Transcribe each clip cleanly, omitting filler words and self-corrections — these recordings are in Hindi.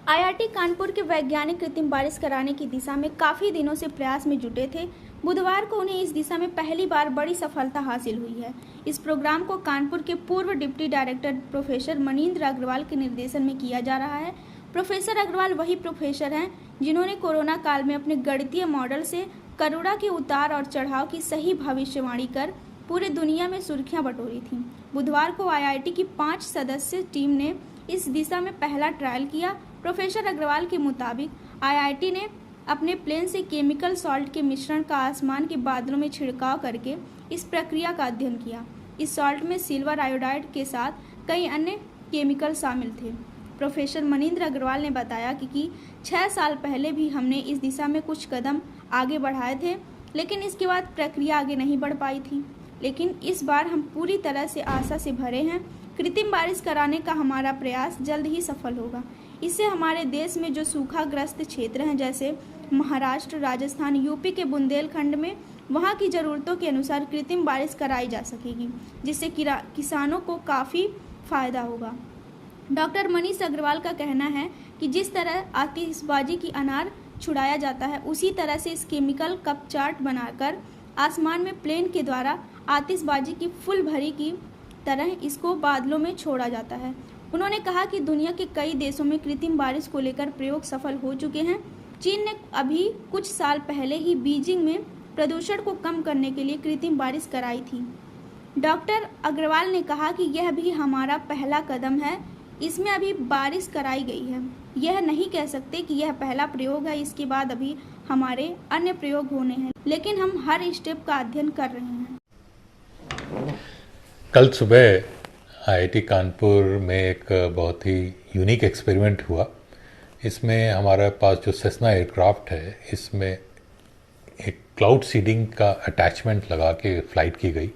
आईआईटी कानपुर के वैज्ञानिक कृत्रिम बारिश कराने की दिशा में काफ़ी दिनों से प्रयास में जुटे थे। बुधवार को उन्हें इस दिशा में पहली बार बड़ी सफलता हासिल हुई है। इस प्रोग्राम को कानपुर के पूर्व deputy director professor Manindra Agrawal के निर्देशन में किया जा रहा है। प्रोफेसर अग्रवाल वही प्रोफेसर हैं जिन्होंने कोरोना काल में अपने गणितीय मॉडल से कोरोना के उतार और चढ़ाव की सही भविष्यवाणी कर पूरे दुनिया में सुर्खियां बटोरी थी। बुधवार को आईआईटी की 5 सदस्य टीम ने इस दिशा में पहला ट्रायल किया। प्रोफेसर अग्रवाल के मुताबिक आईआईटी ने अपने प्लेन से केमिकल सॉल्ट के मिश्रण का आसमान के बादलों में छिड़काव करके इस प्रक्रिया का अध्ययन किया। इस सॉल्ट में सिल्वर आयोडाइड के साथ कई अन्य केमिकल शामिल थे। प्रोफेसर मनीन्द्र अग्रवाल ने बताया कि 6 साल पहले भी हमने इस दिशा में कुछ कदम आगे बढ़ाए थे, लेकिन इसके बाद प्रक्रिया आगे नहीं बढ़ पाई थी। लेकिन इस बार हम पूरी तरह से आशा से भरे हैं। कृत्रिम बारिश कराने का हमारा प्रयास जल्द ही सफल होगा। इससे हमारे देश में जो सूखाग्रस्त क्षेत्र हैं, जैसे महाराष्ट्र, राजस्थान, यूपी के बुंदेलखंड में, वहाँ की ज़रूरतों के अनुसार कृत्रिम बारिश कराई जा सकेगी, जिससे किसानों को काफ़ी फायदा होगा। डॉक्टर मनीष अग्रवाल का कहना है कि जिस तरह आतिशबाजी की अनार छुड़ाया जाता है, उसी तरह से इस केमिकल कप चार्ट बनाकर आसमान में प्लेन के द्वारा आतिशबाजी की फुल भरी की तरह इसको बादलों में छोड़ा जाता है। उन्होंने कहा कि दुनिया के कई देशों में कृत्रिम बारिश को लेकर प्रयोग सफल हो चुके हैं। चीन ने अभी कुछ साल पहले ही बीजिंग में प्रदूषण को कम करने के लिए कृत्रिम बारिश कराई थी। डॉक्टर अग्रवाल ने कहा कि यह भी हमारा पहला कदम है, इसमें अभी बारिश कराई गई है। यह नहीं कह सकते कि यह पहला प्रयोग है, इसके बाद अभी हमारे अन्य प्रयोग होने हैं, लेकिन हम हर स्टेप का अध्ययन कर रहे हैं। कल सुबह आईआईटी कानपुर में एक बहुत ही यूनिक एक्सपेरिमेंट हुआ। इसमें हमारे पास जो सेस्ना एयरक्राफ्ट है, इसमें एक क्लाउड सीडिंग का अटैचमेंट लगा के फ़्लाइट की गई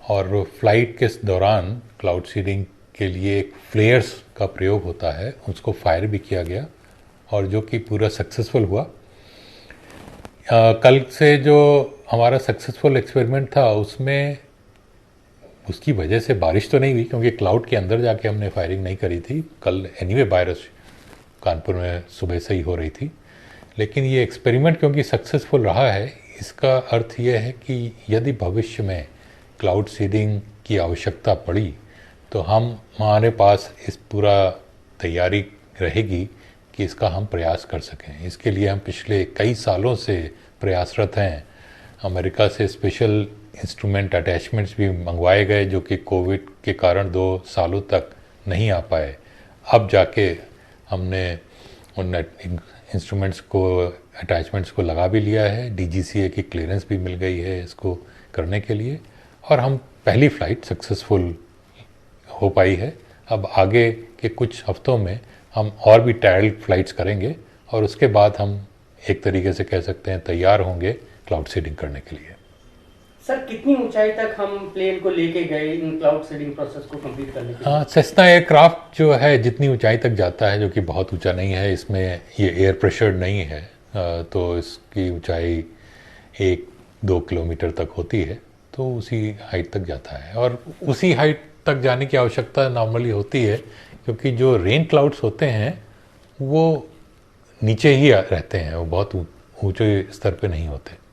और फ्लाइट के दौरान क्लाउड सीडिंग के लिए एक फ्लेयर्स का प्रयोग होता है, उसको फायर भी किया गया और जो कि पूरा सक्सेसफुल हुआ। कल से जो हमारा सक्सेसफुल एक्सपेरिमेंट था, उसमें उसकी वजह से बारिश तो नहीं हुई, क्योंकि क्लाउड के अंदर जाके हमने फायरिंग नहीं करी थी। कल एनीवे बारिश कानपुर में सुबह से ही हो रही थी, लेकिन ये एक्सपेरिमेंट क्योंकि सक्सेसफुल रहा है, इसका अर्थ ये है कि यदि भविष्य में क्लाउड सीडिंग की आवश्यकता पड़ी तो हमारे पास इस पूरा तैयारी रहेगी कि इसका हम प्रयास कर सकें। इसके लिए हम पिछले कई सालों से प्रयासरत हैं। अमेरिका से स्पेशल इंस्ट्रूमेंट अटैचमेंट्स भी मंगवाए गए, जो कि कोविड के कारण 2 सालों तक नहीं आ पाए। अब जाके हमने उन इंस्ट्रूमेंट्स को, अटैचमेंट्स को लगा भी लिया है। डीजीसीए की क्लियरेंस भी मिल गई है इसको करने के लिए, और हम पहली फ़्लाइट सक्सेसफुल हो पाई है। अब आगे के कुछ हफ्तों में हम और भी ट्रायल फ्लाइट्स करेंगे और उसके बाद हम एक तरीके से कह सकते हैं तैयार होंगे क्लाउड सीडिंग करने के लिए। सर, कितनी ऊंचाई तक हम प्लेन को लेके गए इन क्लाउड सीडिंग प्रोसेस को कंप्लीट करने के लिए? हाँ, सेस्ना एयरक्राफ्ट जो है जितनी ऊंचाई तक जाता है, जो कि बहुत ऊंचा नहीं है, इसमें ये एयर प्रेशर नहीं है, तो इसकी ऊंचाई 1-2 किलोमीटर तक होती है, तो उसी हाइट तक जाता है। और उसी हाइट तक जाने की आवश्यकता नॉर्मली होती है, क्योंकि जो रेन क्लाउड्स होते हैं वो नीचे ही रहते हैं, वो बहुत ऊंचे स्तर पे नहीं होते।